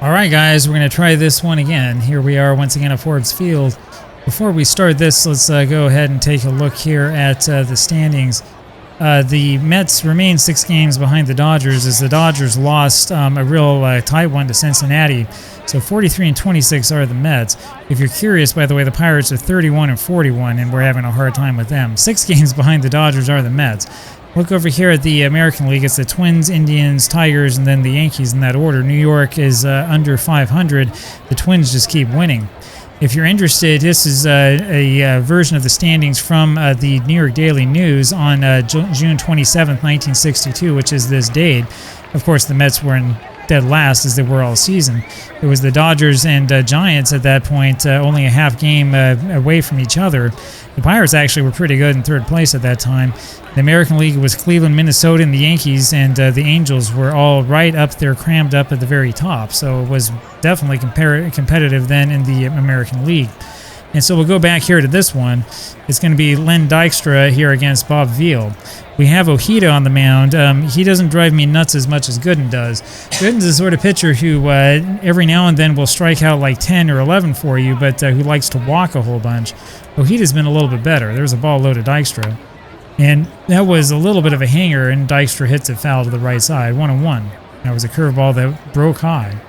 Alright guys, we're going to try this one again. Here we are once again at Forbes Field. Before we start this, let's go ahead and take a look here at the standings. The Mets remain 6 games behind the Dodgers as the Dodgers lost a real tight one to Cincinnati. So 43 and 26 are the Mets. If you're curious, by the way, the Pirates are 31 and 41 and we're having a hard time with them. 6 games behind the Dodgers are the Mets. Look over here at the American League. It's the Twins, Indians, Tigers, and then the Yankees in that order. New York is under 500. The Twins just keep winning. If you're interested, this is a version of the standings from the New York Daily News on June 27th, 1962, which is this date. Of course, the Mets were in dead last as they were all season. It was the Dodgers and Giants at that point, only a half game away from each other. The Pirates actually were pretty good in 3rd place at that time. The American League was Cleveland, Minnesota, and the Yankees, and the Angels were all right up there, crammed up at the very top. So it was definitely competitive then in the American League. And so we'll go back here to this one. It's going to be Len Dykstra here against Bob Veale. We have Ojeda on the mound. He doesn't drive me nuts as much as Gooden does. Gooden's the sort of pitcher who every now and then will strike out like 10 or 11 for you, but who likes to walk a whole bunch. Ojeda's been a little bit better. There's a ball low to Dykstra. And that was a little bit of a hanger, and Dykstra hits it foul to the right side. 1-1. That was a curveball that broke high.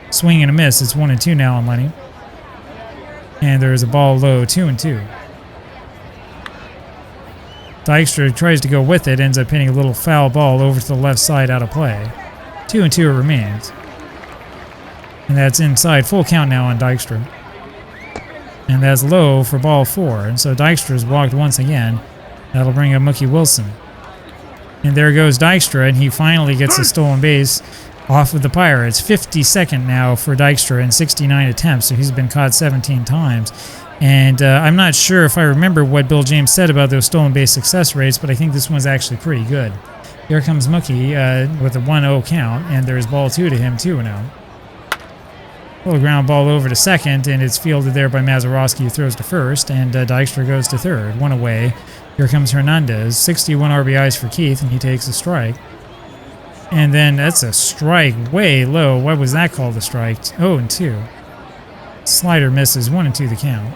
Swing and a miss. It's 1-2 now on Lenny. And there's a ball low, 2-2. Dykstra tries to go with it, ends up hitting a little foul ball over to the left side out of play. 2-2 it remains. And that's inside. Full count now on Dykstra. And that's low for ball 4. And so Dykstra's walked once again. That'll bring up Mookie Wilson. And there goes Dykstra, and he finally gets a stolen base off of the Pirates. 52nd now for Dykstra in 69 attempts, so he's been caught 17 times. And I'm not sure if I remember what Bill James said about those stolen base success rates, but I think this one's actually pretty good. Here comes Mookie with a 1-0 count, and there's ball 2 to him, 2-0. Little ground ball over to second, and it's fielded there by Mazeroski, who throws to first, and Dykstra goes to third. 1 away. Here comes Hernandez. 61 RBIs for Keith, and he takes a strike. And then that's a strike way low. Why was that called a strike? 0-2. Slider misses. 1-2 the count.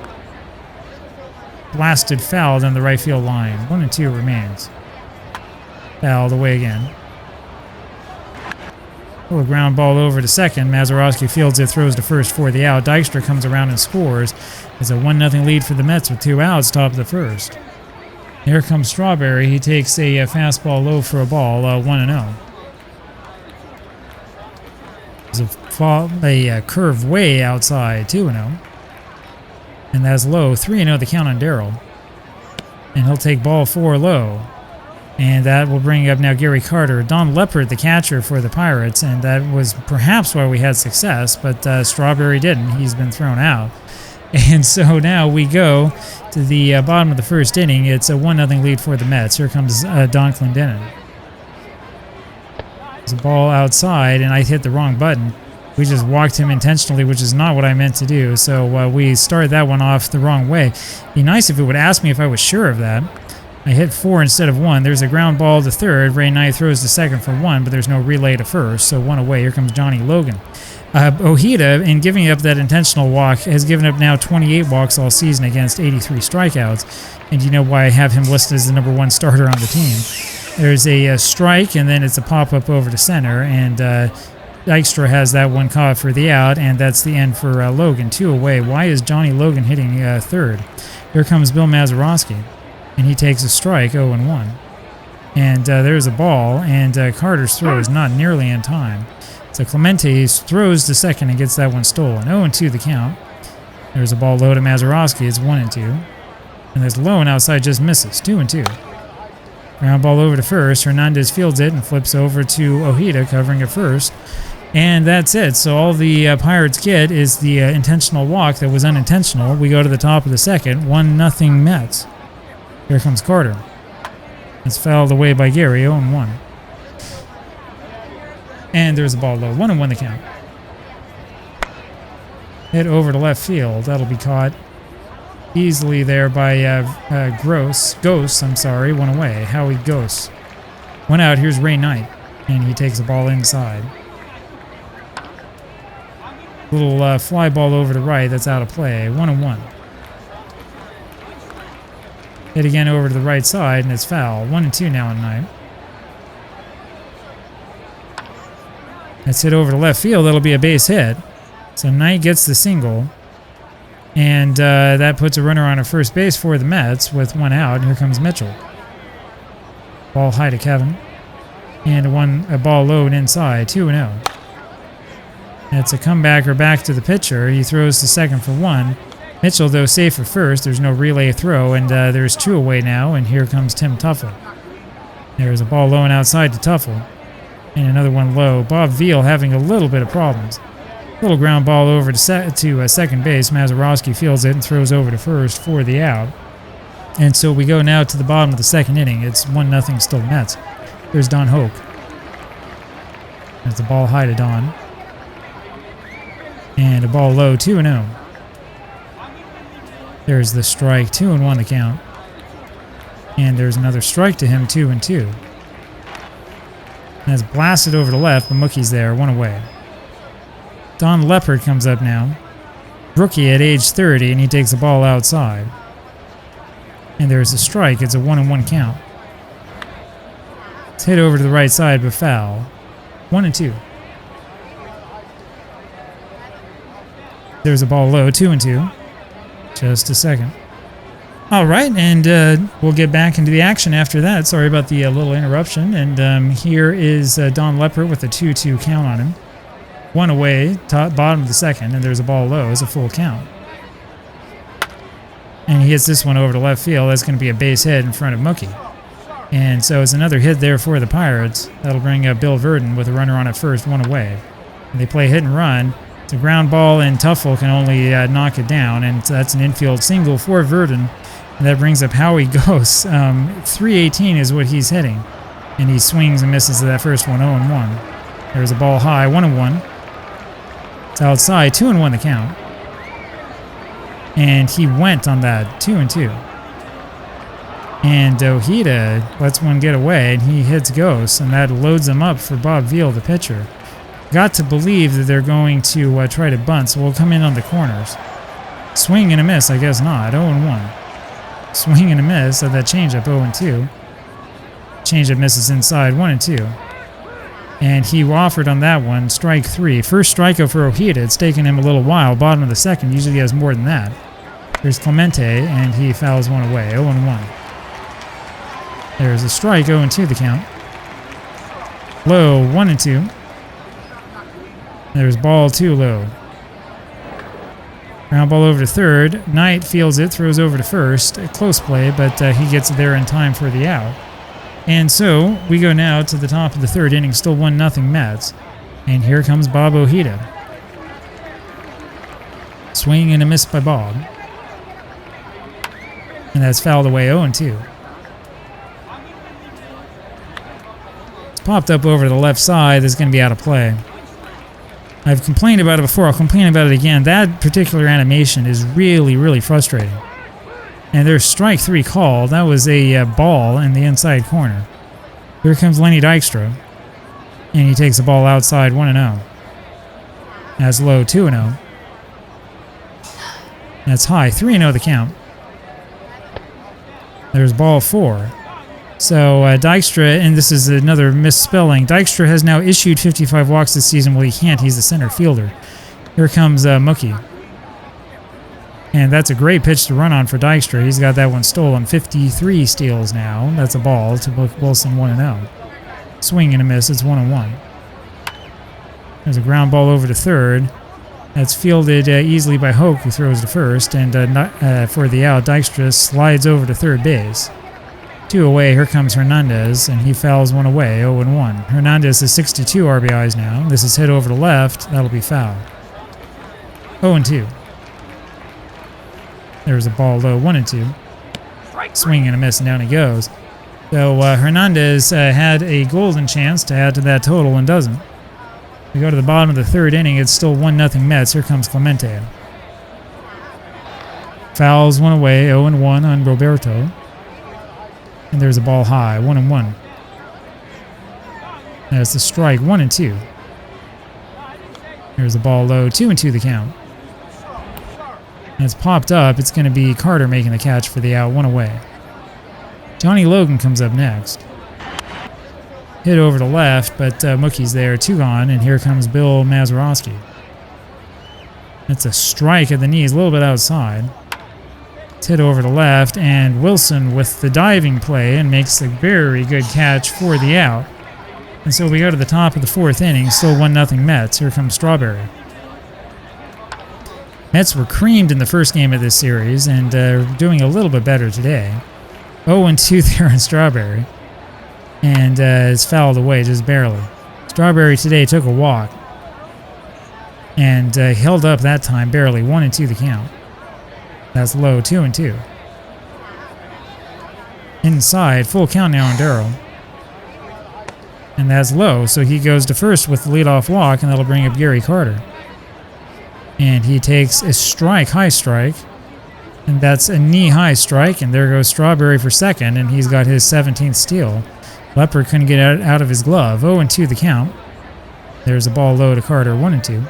Blasted foul down the right field line. 1-2 remains. Fouled away again. Little ground ball over to second. Mazeroski fields it, throws to first for the out. Dykstra comes around and scores. It's a 1-0 lead for the Mets with 2 outs, top of the first. Here comes Strawberry. He takes a fastball low for a ball, 1-0. There's a curve way outside, 2-0. And that's low, 3-0 the count on Darryl. And he'll take ball 4 low. And that will bring up now Gary Carter. Don Leppert, the catcher for the Pirates, and that was perhaps why we had success, but Strawberry didn't. He's been thrown out. And so now we go to the bottom of the first inning. It's a 1-0 lead for the Mets. Here comes Don Clendenin. There's a ball outside, and I hit the wrong button. We just walked him intentionally, which is not what I meant to do. So we started that one off the wrong way. It'd be nice if it would ask me if I was sure of that. I hit 4 instead of 1. There's a ground ball to third. Ray Knight throws to second for 1, but there's no relay to first, so 1 away. Here comes Johnny Logan. Ojeda, in giving up that intentional walk, has given up now 28 walks all season against 83 strikeouts. And you know why I have him listed as the #1 starter on the team. There's a strike, and then it's a pop-up over to center, and Dykstra has that one caught for the out, and that's the end for Logan. 2 away. Why is Johnny Logan hitting third? Here comes Bill Mazeroski, and he takes a strike, 0-1. And there's a ball, and Carter's throw is not nearly in time. So Clemente throws to second and gets that one stolen. 0-2 the count. There's a ball low to Mazeroski. It's 1-2. And there's low and outside just misses. 2-2. Ground ball over to first. Hernandez fields it and flips over to Ojeda, covering at first. And that's it. So all the Pirates get is the intentional walk that was unintentional. We go to the top of the second. 1-0 Mets. Here comes Carter. It's fouled away by Gary. 0-1. And there's a ball low. 1-1 the count. Hit over to left field. That'll be caught easily there by Ghost. I'm sorry. 1 away. Howie Ghost. 1 out. Here's Ray Knight. And he takes the ball inside. Little fly ball over to right that's out of play. 1-1. Hit again over to the right side, and it's foul. 1-2 now on Knight. That's hit over to left field. That'll be a base hit. So Knight gets the single. And that puts a runner on at first base for the Mets with one out. And here comes Mitchell. Ball high to Kevin. And a ball low and inside. 2-0. That's a comebacker back to the pitcher. He throws to second for one. Mitchell, though, safe for first. There's no relay throw, and there's two away now, and here comes Tim Tuffle. There's a ball low and outside to Tuffle. And another one low. Bob Veale having a little bit of problems. Little ground ball over to second base. Mazeroski fields it and throws over to first for the out. And so we go now to the bottom of the second inning. It's 1-0 still Mets. Here's Don Hoke. There's the ball high to Don. And a ball low, 2-0. There's the strike, 2-1 the count. And there's another strike to him, 2-2. And it's blasted over to left, but Mookie's there, one away. Don Leopard comes up now. Rookie at age 30, and he takes the ball outside. And there's a strike, it's a 1-1 count. It's hit over to the right side, but foul. 1-2. There's a ball low, 2-2. Just a second. All right, and we'll get back into the action after that. Sorry about the little interruption. And here is Don Leppert with a 2-2 count on him. One away, bottom of the second, and there's a ball low. It's a full count. And he hits this one over to left field. That's going to be a base hit in front of Mookie. And so it's another hit there for the Pirates. That'll bring up Bill Verdon with a runner on at first, one away. And they play hit and run. It's a ground ball, and Tuffle can only knock it down, and that's an infield single for Verdon. And that brings up Howie Ghost. 318 is what he's hitting. And he swings and misses to that first one, 0-1. There's a ball high, 1-1. It's outside, 2-1 the count. And he went on that, 2-2. And Ojeda lets one get away, and he hits Ghost, and that loads him up for Bob Veale, the pitcher. Got to believe that they're going to try to bunt, so we'll come in on the corners. Swing and a miss, I guess not, 0-1. Swing and a miss at that changeup, 0-2. Changeup misses inside, 1-2. And he offered on that one, strike three. First strikeout for Ojeda. It's taken him a little while. Bottom of the second, usually he has more than that. There's Clemente, and he fouls one away, 0-1. There's a strike, 0-2 the count. Low, 1-2. There's ball too low. Ground ball over to third. Knight fields it, throws over to first. A close play, but he gets there in time for the out. And so we go now to the top of the third inning, still 1-0 Mets. And here comes Bob Ojeda. Swing and a miss by Bob. And that's fouled away, 0-2. It's popped up over to the left side. That's going to be out of play. I've complained about it before. I'll complain about it again. That particular animation is really, really frustrating. And there's strike three called. That was a ball in the inside corner. Here comes Lenny Dykstra. And he takes the ball outside, 1-0. That's low, 2-0. That's high, 3-0 the count. There's ball four. So Dykstra, and this is another misspelling, Dykstra has now issued 55 walks this season. Well, he can't. He's the center fielder. Here comes Mookie. And that's a great pitch to run on for Dykstra. He's got that one stolen. 53 steals now. That's a ball to Wilson, 1-0. Swing and a miss. It's 1-1. There's a ground ball over to third. That's fielded easily by Hoke, who throws to first. And for the out, Dykstra slides over to third base. Two away, here comes Hernandez, and he fouls one away, 0-1. Hernandez has 62 RBIs now. This is hit over to left. That'll be foul. 0-2. There's a ball low, 1-2. Swing and a miss, and down he goes. So Hernandez had a golden chance to add to that total and doesn't. We go to the bottom of the third inning. It's still 1-0 Mets. Here comes Clemente. Fouls one away, 0-1 on Roberto. And there's a ball high, 1-1. That's the strike, 1-2. There's the ball low, 2-2 the count. And it's popped up. It's going to be Carter making the catch for the out, 1 away. Johnny Logan comes up next. Hit over to left, but Mookie's there, 2 gone, and here comes Bill Mazeroski. It's a strike at the knees, a little bit outside. It's hit over to left, and Wilson with the diving play and makes a very good catch for the out. And so we go to the top of the 4th inning, still 1-0 Mets. Here comes Strawberry. Mets were creamed in the first game of this series and doing a little bit better today. 0-2 there on Strawberry. And is fouled away just barely. Strawberry today took a walk. And held up that time barely. 1-2 the count. That's low, 2-2. Inside, full count now on Darryl. And that's low, so he goes to first with the leadoff walk, and that'll bring up Gary Carter. And he takes a strike, high strike, and that's a knee-high strike, and there goes Strawberry for second, and he's got his 17th steal. Leopard couldn't get out of his glove. 0-2 the count. There's a ball low to Carter, 1-2.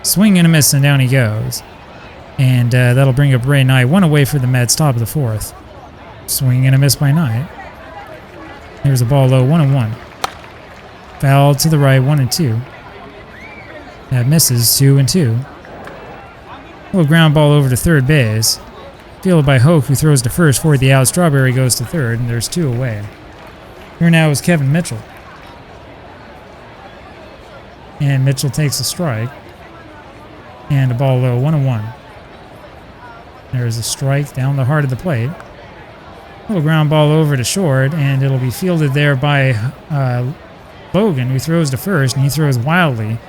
Swing and a miss, and down he goes. And that'll bring up Ray Knight, 1 away for the Mets, top of the 4th. Swing and a miss by Knight. Here's a ball low, 1-1. Foul to the right, 1-2. That misses, 2-2. Little ground ball over to third base. Fielded by Hoke, who throws to first for the out. Strawberry goes to third, and there's 2 away. Here now is Kevin Mitchell. And Mitchell takes a strike. And a ball low, 1-1. There's a strike down the heart of the plate. Little ground ball over to short, and it'll be fielded there by Logan, who throws to first, and he throws wildly.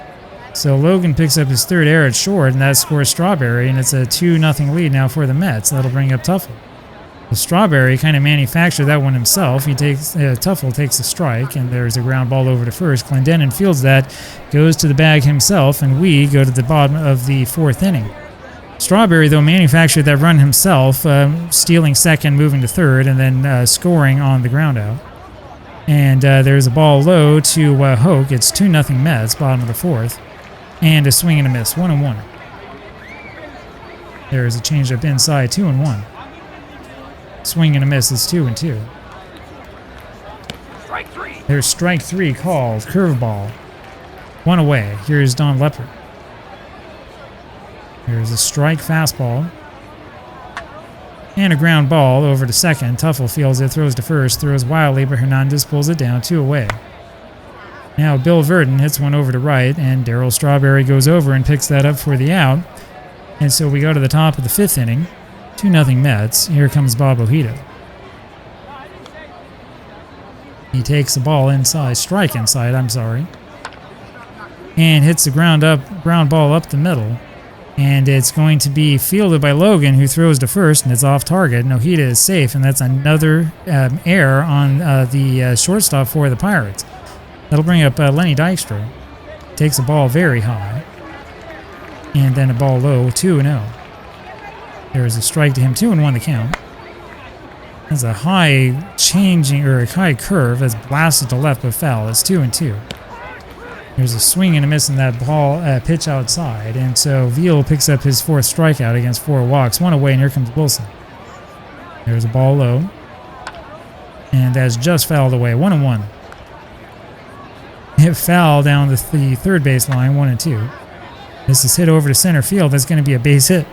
So Logan picks up his 3rd error at short, and that scores Strawberry, and it's a 2-0 lead now for the Mets. That'll bring up Tuffle. The Strawberry kind of manufactured that one himself. Tuffle takes a strike, and there's a ground ball over to first. Clendenin fields that, goes to the bag himself, and we go to the bottom of the 4th inning. Strawberry, though, manufactured that run himself, stealing second, moving to third, and then scoring on the ground out. And there's a ball low to Hoke. It's 2-0 Mets, bottom of the 4th. And a swing and a miss, 1-1. There's a changeup inside, 2-1. Swing and a miss is 2-2. Strike 3. There's strike 3 called, curveball. 1 away. Here's Don Leopard. There's a strike fastball. And a ground ball over to second. Tuffle fields it, throws to first, throws wildly, but Hernandez pulls it down, 2 away. Now Bill Verdon hits one over to right, and Darryl Strawberry goes over and picks that up for the out. And so we go to the top of the 5th inning. 2-0 Mets. Here comes Bob Ojeda. He takes the ball inside, strike inside, and hits the ground ball up the middle. And it's going to be fielded by Logan, who throws to first, and it's off target. And Ojeda is safe, and that's another error on the shortstop for the Pirates. That'll bring up Lenny Dykstra. Takes the ball very high. And then a ball low, 2-0. There's a strike to him, 2-1 the count. That's a high curve that's blasted to left but foul. It's 2-2. There's a swing and a miss in that ball pitch outside, and so Veale picks up his 4th strikeout against 4 walks. 1 away, and here comes Wilson. There's a ball low, and that's just fouled away. 1-1. Hit foul down the 3rd base line. 1-2. This is hit over to center field. That's going to be a base hit.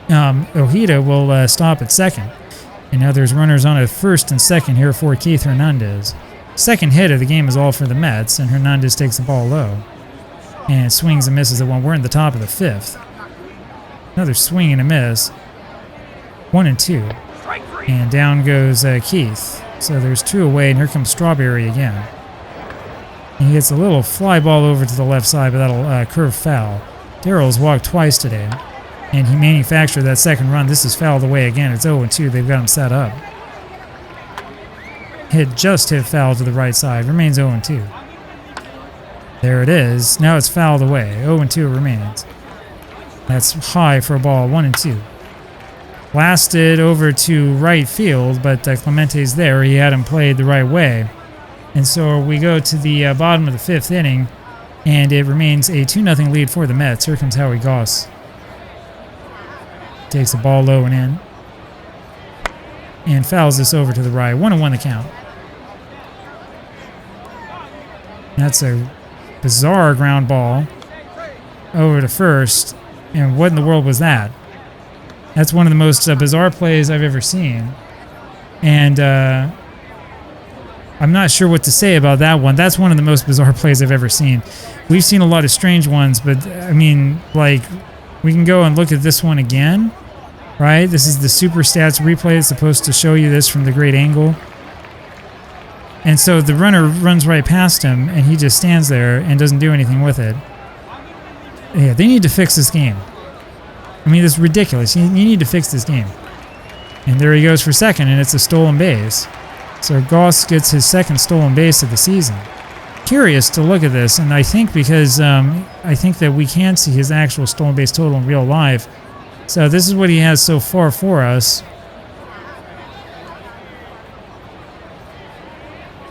Ojeda will stop at second, and now there's runners on at first and second here for Keith Hernandez. Second hit of the game is all for the Mets, and Hernandez takes the ball low. And swings and misses at one. We're in the top of the 5th. Another swing and a miss. 1-2. And down goes Keith. So there's 2 away, and here comes Strawberry again. And he gets a little fly ball over to the left side, but that'll curve foul. Darryl's walked twice today, and he manufactured that second run. This is fouled away again. It's 0-2. They've got him set up. Just hit foul to the right side. Remains 0-2. There it is. Now it's fouled away. 0-2 remains. That's high for a ball. 1-2. Blasted over to right field, but Clemente's there. He had him played the right way. And so we go to the bottom of the 5th inning. And it remains a 2-0 lead for the Mets. Here comes Howie Goss. Takes the ball low and in. And fouls this over to the right. 1-1 the count. That's a bizarre ground ball over to first. And what in the world was that? That's one of the most bizarre plays I've ever seen. And I'm not sure what to say about that one. That's one of the most bizarre plays I've ever seen. We've seen a lot of strange ones, but I mean, like, we can go and look at this one again, right? This is the Super Stats replay. It's supposed to show you this from the great angle. And so the runner runs right past him, and he just stands there and doesn't do anything with it. Yeah, they need to fix this game. I mean, it's ridiculous. You need to fix this game. And there he goes for second, and it's a stolen base. So Goss gets his second stolen base of the season. Curious to look at this, and I think because I think that we can see his actual stolen base total in real life. So this is what he has so far for us.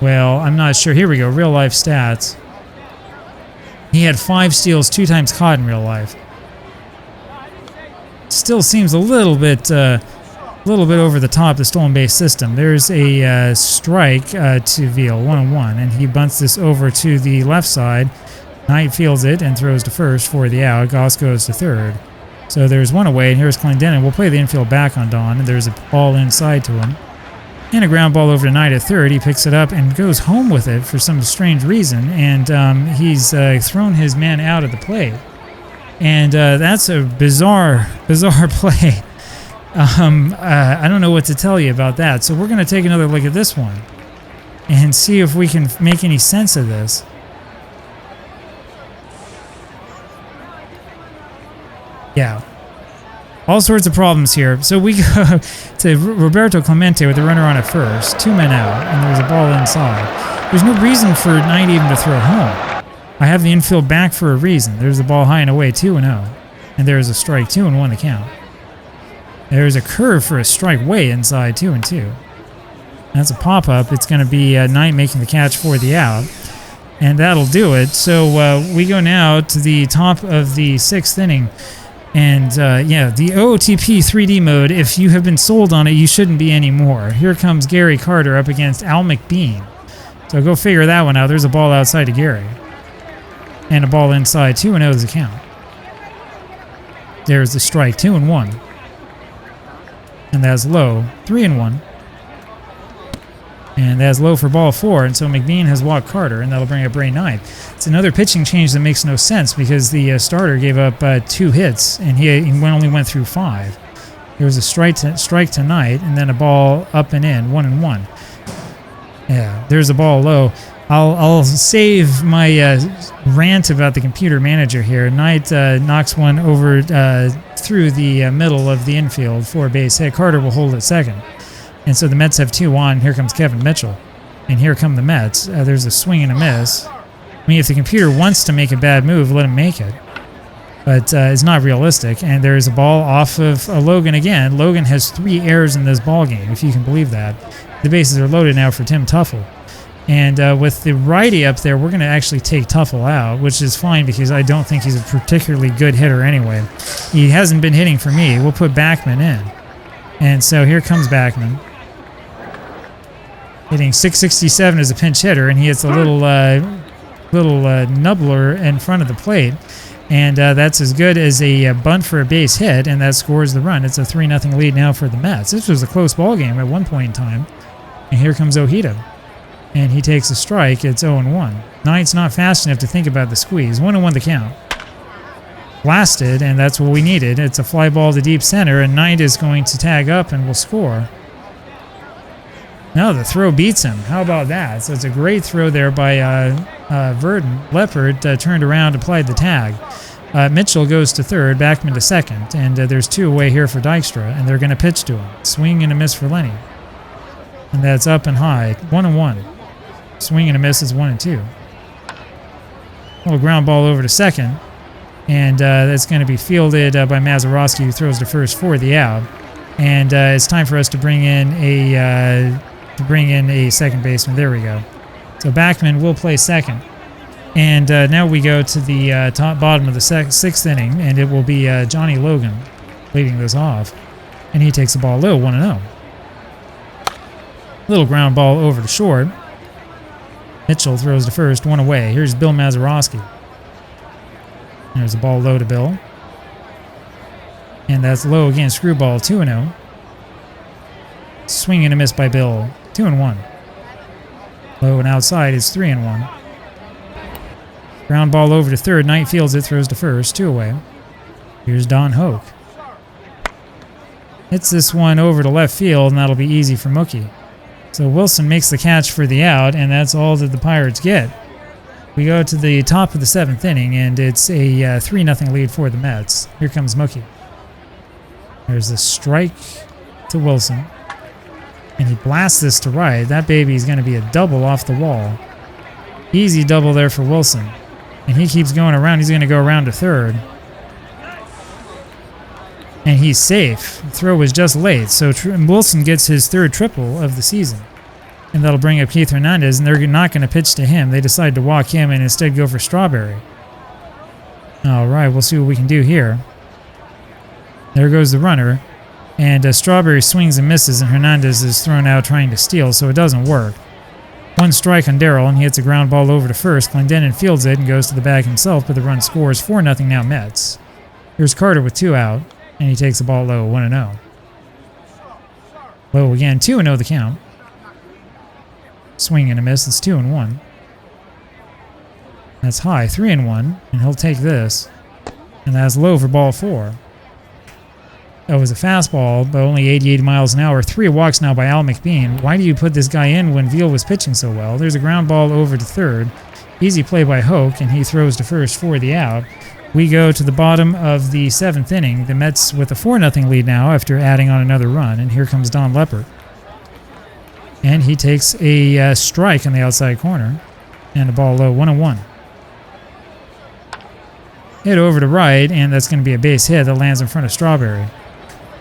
Well, I'm not sure. Here we go. Real life stats. He had 5 steals, 2 times caught in real life. Still seems a little bit over the top, the stolen base system. There's a strike to Veale, 1-1, and he bunts this over to the left side. Knight fields it and throws to first for the out. Goss goes to third. So there's one away, and here's Kdenlive. We'll play the infield back on Don, and there's a ball inside to him. And a ground ball over to Knight at third. He picks it up and goes home with it for some strange reason, and he's thrown his man out of the plate. And that's a bizarre play. I don't know what to tell you about that. So we're going to take another look at this one and see if we can make any sense of this. Yeah. All sorts of problems here. So we go to Roberto Clemente with the runner on at first. 2 men out, and there's a ball inside. There's no reason for Knight even to throw home. I have the infield back for a reason. There's the ball high and away, 2-0. And there's a strike, 2-1 the count. There's a curve for a strike way inside, 2-2. That's a pop-up. It's going to be Knight making the catch for the out. And that'll do it. So we go now to the top of the 6th inning. And yeah, the OOTP 3D mode, if you have been sold on it, you shouldn't be anymore. Here comes Gary Carter up against Al McBean. So go figure that one out. There's a ball outside to Gary. And a ball inside, 2-0 is the count. There's the strike, 2-1. And that's low, 3-1. And that's low for ball 4, and so McBean has walked Carter, and that'll bring up Ray Knight. It's another pitching change that makes no sense because the starter gave up 2 hits, and he only went through 5. There was a strike to Knight, and then a ball up and in, 1-1. Yeah, there's a ball low. I'll save my rant about the computer manager here. Knight knocks one over through the middle of the infield for a base hit. Carter will hold at second. And so the Mets have 2 on. Here comes Kevin Mitchell. And here come the Mets. There's a swing and a miss. I mean, if the computer wants to make a bad move, let him make it. But it's not realistic. And there's a ball off of Logan again. Logan has 3 errors in this ball game, if you can believe that. The bases are loaded now for Tim Tuffle. And with the righty up there, we're going to actually take Tuffle out, which is fine because I don't think he's a particularly good hitter anyway. He hasn't been hitting for me. We'll put Backman in. And so here comes Backman. Hitting .667 as a pinch hitter, and he hits a little nubbler in front of the plate. And that's as good as a bunt for a base hit, and that scores the run. It's a 3-0 lead now for the Mets. This was a close ball game at one point in time. And here comes Ojeda. And he takes a strike. It's 0-1. Knight's not fast enough to think about the squeeze. 1-1 the count. Blasted, and that's what we needed. It's a fly ball to deep center, and Knight is going to tag up and will score. No, the throw beats him. How about that? So it's a great throw there by Verdon. Leopard turned around, applied the tag. Mitchell goes to third, Backman to second, and there's 2 away here for Dykstra, and they're going to pitch to him. Swing and a miss for Lenny. And that's up and high, 1-1. Swing and a miss is 1-2. Little ground ball over to second, and that's going to be fielded by Mazeroski, who throws to first for the out. And it's time for us to bring in a second baseman. There we go. So Backman will play second. And now we go to the bottom of the sixth inning, and it will be Johnny Logan leading this off. And he takes the ball low, 1-0. Little ground ball over to short. Mitchell throws to first, one away. Here's Bill Mazeroski. There's the ball low to Bill. And that's low again, screwball, 2-0. Swing and a miss by Bill, 2-1. Low and outside is 3-1. Ground ball over to third. Knight fields it, throws to first, 2 away. Here's Don Hoke. Hits this one over to left field, and that'll be easy for Mookie. So Wilson makes the catch for the out, and that's all that the Pirates get. We go to the top of the 7th inning, and it's a 3-0 lead for the Mets. Here comes Mookie. There's the strike to Wilson. And he blasts this to right. That baby's going to be a double off the wall. Easy double there for Wilson. And he keeps going around. He's going to go around to third. And he's safe. The throw was just late. So Wilson gets his 3rd triple of the season. And that'll bring up Keith Hernandez. And they're not going to pitch to him. They decide to walk him and instead go for Strawberry. All right, we'll see what we can do here. There goes the runner. And Strawberry swings and misses, and Hernandez is thrown out trying to steal, so it doesn't work. 1 strike on Darrell, and he hits a ground ball over to first. Clendenin fields it and goes to the bag himself, but the run scores. 4-0 now Mets. Here's Carter with 2 out, and he takes the ball low, 1-0. Low again, 2-0 the count. Swing and a miss, it's 2-1. That's high, 3-1, and he'll take this. And that's low for ball 4. That was a fastball, but only 88 miles an hour. 3 walks now by Al McBean. Why do you put this guy in when Veale was pitching so well? There's a ground ball over to third. Easy play by Hoke, and he throws to first for the out. We go to the bottom of the 7th inning. The Mets with a 4-0 lead now after adding on another run, and here comes Don Leppert. And he takes a strike on the outside corner, and a ball low, 1-1. Hit over to right, and that's going to be a base hit that lands in front of Strawberry.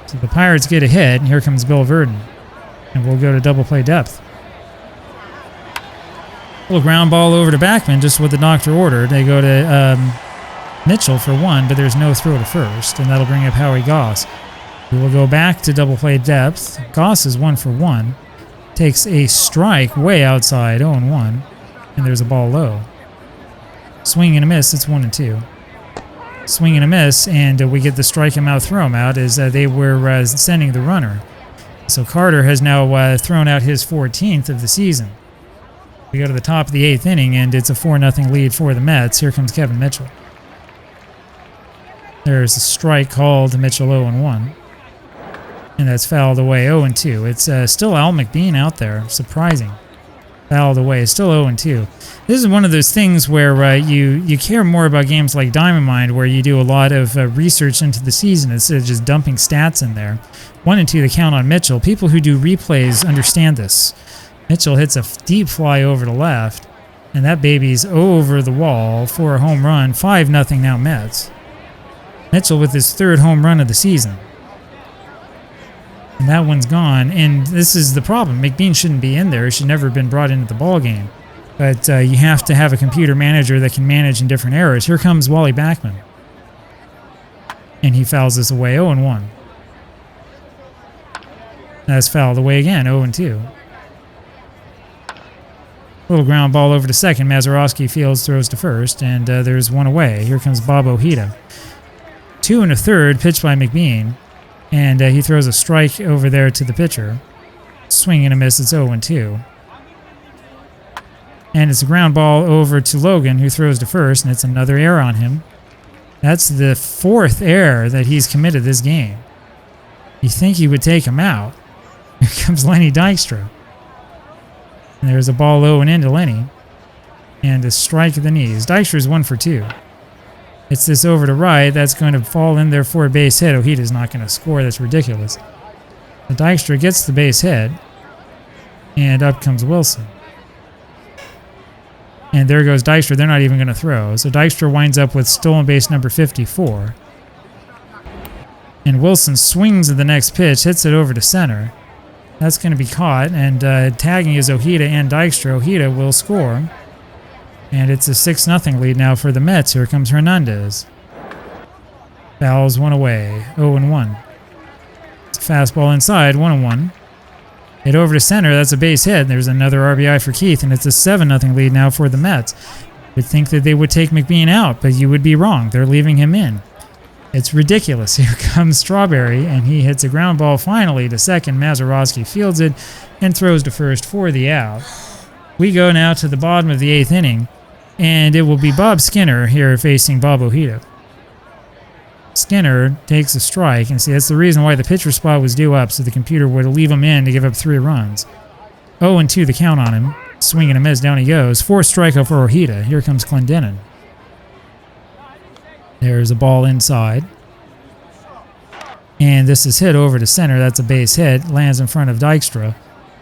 So the Pirates get ahead, and here comes Bill Verdon. And we'll go to double play depth. Little ground ball over to Backman, just what the doctor ordered. They go to Mitchell for 1, but there's no throw to first, and that'll bring up Howie Goss. We will go back to double play depth. Goss is 1 for 1. Takes a strike way outside, 0-1, and there's a ball low. Swing and a miss, it's 1-2. Swing and a miss, and we get the strike him out, throw him out, as they were sending the runner. So Carter has now thrown out his 14th of the season. We go to the top of the 8th inning, and it's a 4-0 lead for the Mets. Here comes Kevin Mitchell. There's a strike called to Mitchell, 0-1. And that's fouled away, 0-2. It's still Al McBean out there. Surprising. Fouled away, still 0-2. This is one of those things where you care more about games like Diamond Mine, where you do a lot of research into the season instead of just dumping stats in there. 1-2 the count on Mitchell. People who do replays understand this. Mitchell hits a deep fly over to left, and that baby's over the wall for a home run. 5-0 now Mets. Mitchell with his 3rd home run of the season. And that one's gone, and this is the problem. McBean shouldn't be in there. He should never have been brought into the ball game. But you have to have a computer manager that can manage in different eras. Here comes Wally Backman. And he fouls this away, 0-1. That's fouled away again, 0-2. Little ground ball over to second. Mazeroski fields, throws to first, and there's 1 away. Here comes Bob Ojeda. 2 1/3, pitched by McBean. And he throws a strike over there to the pitcher. Swing and a miss, it's 0-2. And it's a ground ball over to Logan, who throws to first, and it's another error on him. That's the 4th error that he's committed this game. You think he would take him out. Here comes Lenny Dykstra. And there's a ball low and into Lenny. And a strike at the knees. Dykstra's 1 for 2. It's this over to right. That's going to fall in there for a base hit. Ojeda's not going to score. That's ridiculous. The Dykstra gets the base hit. And up comes Wilson. And there goes Dykstra. They're not even going to throw. So Dykstra winds up with stolen base number 54. And Wilson swings at the next pitch, hits it over to center. That's going to be caught. And tagging is Ojeda and Dykstra. Ojeda will score. And it's a 6-0 lead now for the Mets. Here comes Hernandez. Fouls one away. 0-1. It's a fastball inside. 1-1. Hit over to center. That's a base hit. There's another RBI for Keith, and it's a 7-0 lead now for the Mets. You'd think that they would take McBean out, but you would be wrong. They're leaving him in. It's ridiculous. Here comes Strawberry, and he hits a ground ball finally to second. Mazeroski fields it and throws to first for the out. We go now to the bottom of the 8th inning, and it will be Bob Skinner here facing Bob Ojeda. Skinner takes a strike, and see, that's the reason why the pitcher spot was due up, so the computer would leave him in to give up 3 runs. 0-2 the count on him. Swing and a miss, down he goes. 4th strikeout for Ojeda. Here comes Kdenlive. There's a ball inside. And this is hit over to center. That's a base hit. Lands in front of Dykstra.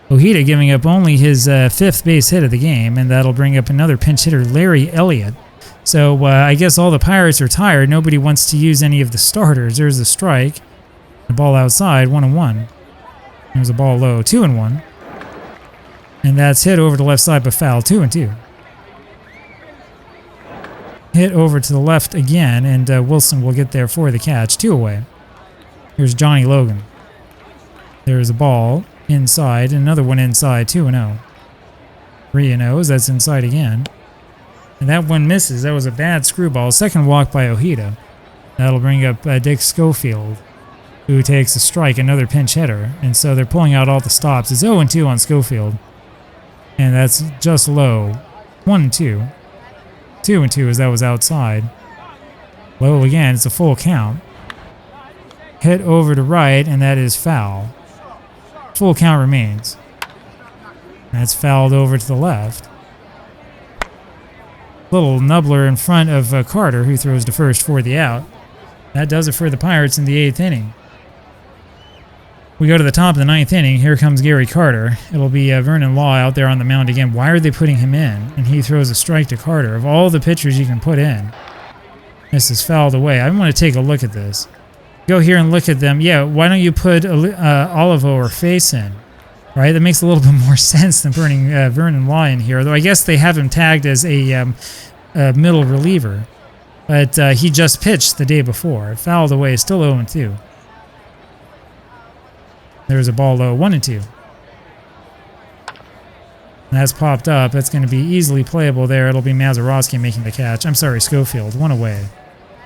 Ojeda giving up only his 5th base hit of the game, and that'll bring up another pinch hitter, Larry Elliott. So I guess all the Pirates are tired. Nobody wants to use any of the starters. There's a strike. The ball outside, 1-1. There's a ball low, 2-1. And that's hit over to the left side, but foul, 2-2. Hit over to the left again, and Wilson will get there for the catch, 2 away. Here's Johnny Logan. There's a ball inside, another one inside, 2-0. 3-0, that's inside again. And that one misses. That was a bad screwball. Second walk by Ojeda. That'll bring up Dick Schofield, who takes a strike, another pinch hitter. And so they're pulling out all the stops. It's 0-2 on Schofield. And that's just low. 1-2. 2-2 as that was outside. Low again. It's a full count. Hit over to right, and that is foul. Full count remains. That's fouled over to the left. Little nubbler in front of Carter, who throws to first for the out. That does it for the Pirates in the 8th inning. We go to the top of the 9th inning. Here comes Gary Carter. It'll be Vernon Law out there on the mound again. Why are they putting him in? And he throws a strike to Carter. Of all the pitchers you can put in, this is fouled away. I want to take a look at this. Go here and look at them. Yeah, why don't you put Olivo or Face in? Right, that makes a little bit more sense than putting Vernon Law in here. Though I guess they have him tagged as a middle reliever. But he just pitched the day before. Fouled away, still 0-2. There's a ball low, 1-2. And that's popped up. That's going to be easily playable there. It'll be Mazeroski making the catch. I'm sorry, Schofield, 1 away.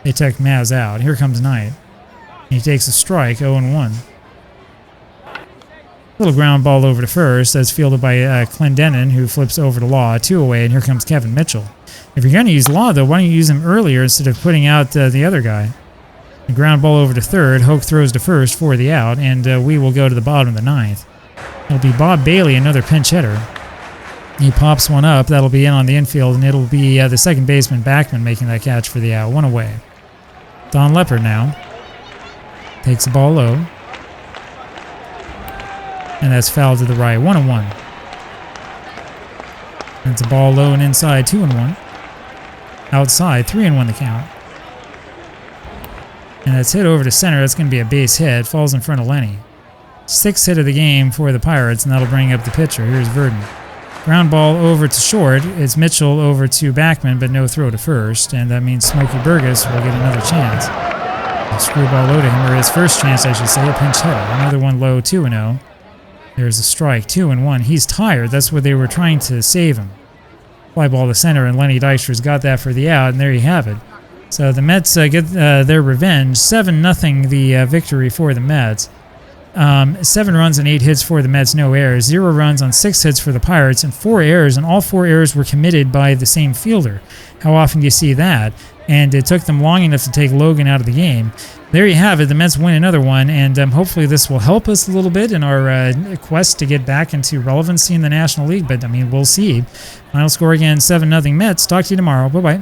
They took Maz out. Here comes Knight. He takes a strike, 0-1. Little ground ball over to first. That's fielded by Kdenlive, who flips over to Law, 2 away, and here comes Kevin Mitchell. If you're going to use Law, though, why don't you use him earlier instead of putting out the other guy? The ground ball over to third. Hoke throws to first for the out, and we will go to the bottom of the 9th. It'll be Bob Bailey, another pinch hitter. He pops one up. That'll be in on the infield, and it'll be the second baseman, Backman, making that catch for the out. 1 away. Don Leppard now takes the ball low. And that's fouled to the right. 1-1. It's a ball low and inside. 2-1. Outside. 3-1 the count. And that's hit over to center. That's going to be a base hit. Falls in front of Lenny. 6th hit of the game for the Pirates, and that'll bring up the pitcher. Here's Verdon. Ground ball over to short. It's Mitchell over to Backman, but no throw to first. And that means Smokey Burgess will get another chance. A screwball low to him, or his first chance, I should say. A pinch hitter. Another one low. 2-0. There's a strike, 2-1. He's tired. That's where they were trying to save him. Fly ball to center, and Lenny Dykstra's got that for the out, and there you have it. So the Mets get their revenge. 7-0 the victory for the Mets. 7 runs and 8 hits for the Mets, no errors. 0 runs on 6 hits for the Pirates, and 4 errors, and all 4 errors were committed by the same fielder. How often do you see that? And it took them long enough to take Logan out of the game. There you have it. The Mets win another one, and hopefully this will help us a little bit in our quest to get back into relevancy in the National League. But, I mean, we'll see. Final score again, 7-0 Mets. Talk to you tomorrow. Bye-bye.